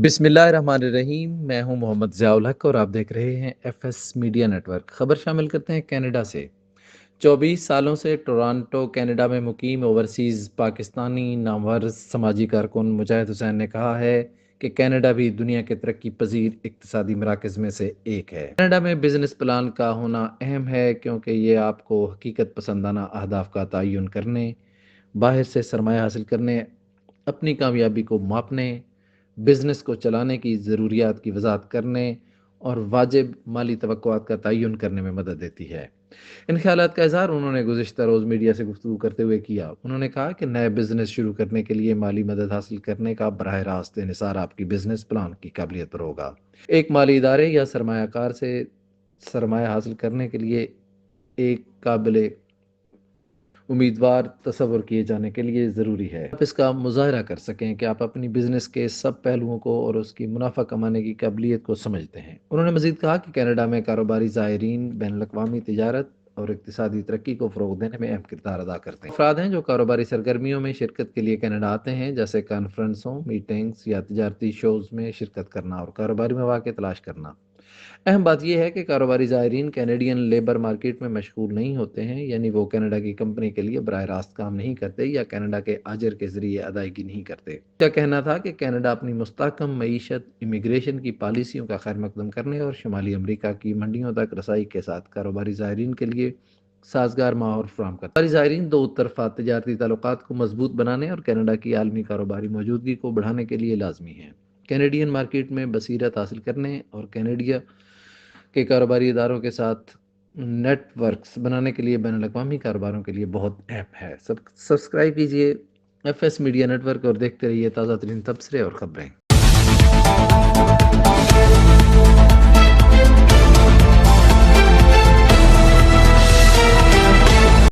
بسم اللہ الرحمن الرحیم، میں ہوں محمد ضیاء الحق اور آپ دیکھ رہے ہیں ایف ایس میڈیا نیٹورک۔ خبر شامل کرتے ہیں کینیڈا سے۔ 24 سالوں سے ٹورانٹو کینیڈا میں مقیم اوورسیز پاکستانی نامور سماجی کارکن مجاہد حسین نے کہا ہے کہ کینیڈا بھی دنیا کے ترقی پذیر اقتصادی مراکز میں سے ایک ہے۔ کینیڈا میں بزنس پلان کا ہونا اہم ہے کیونکہ یہ آپ کو حقیقت پسندانہ اہداف کا تعین کرنے، باہر سے سرمایہ حاصل کرنے، اپنی کامیابی کو ماپنے، بزنس کو چلانے کی ضروریات کی وضاحت کرنے اور واجب مالی توقعات کا تعین کرنے میں مدد دیتی ہے۔ ان خیالات کا اظہار انہوں نے گزشتہ روز میڈیا سے گفتگو کرتے ہوئے کیا۔ انہوں نے کہا کہ نئے بزنس شروع کرنے کے لیے مالی مدد حاصل کرنے کا براہ راست انحصار آپ کی بزنس پلان کی قابلیت پر ہوگا۔ ایک مالی ادارے یا سرمایہ کار سے سرمایہ حاصل کرنے کے لیے ایک قابل امیدوار تصور کیے جانے کے لیے ضروری ہے آپ اس کا مظاہرہ کر سکیں کہ آپ اپنی بزنس کے سب پہلوؤں کو اور اس کی منافع کمانے کی قابلیت کو سمجھتے ہیں۔ انہوں نے مزید کہا کہ کینیڈا میں کاروباری زائرین بین الاقوامی تجارت اور اقتصادی ترقی کو فروغ دینے میں اہم کردار ادا کرتے ہیں۔ افراد ہیں جو کاروباری سرگرمیوں میں شرکت کے لیے کینیڈا آتے ہیں، جیسے کانفرنسوں، میٹنگز یا تجارتی شوز میں شرکت کرنا اور کاروباری مواقع تلاش کرنا۔ اہم بات یہ ہے کہ کاروباری زائرین کینیڈین لیبر مارکیٹ میں مشغول نہیں ہوتے ہیں، یعنی وہ کینیڈا کی کمپنی کے لیے براہ راست کام نہیں کرتے یا کینیڈا کے آجر کے ذریعے ادائیگی نہیں کرتے۔ کیا کہنا تھا کہ کینیڈا اپنی مستحکم معیشت، امیگریشن کی پالیسیوں کا خیر مقدم کرنے اور شمالی امریکہ کی منڈیوں تک رسائی کے ساتھ کاروباری زائرین کے لیے سازگار ماحول فراہم کرتا ہے۔ کاروباری زائرین دو طرفہ تجارتی تعلقات کو مضبوط بنانے اور کینیڈا کی عالمی کاروباری موجودگی کو بڑھانے کے لیے لازمی ہیں۔ کینیڈین مارکیٹ میں بصیرت حاصل کرنے اور کینیڈیا کے کاروباری اداروں کے ساتھ نیٹ ورکس بنانے کے لیے بین الاقوامی کاروباروں کے لیے بہت اہم ہے۔ سبسکرائب کیجیے F S media network اور دیکھتے رہیے تازہ ترین تبصرے اور خبریں۔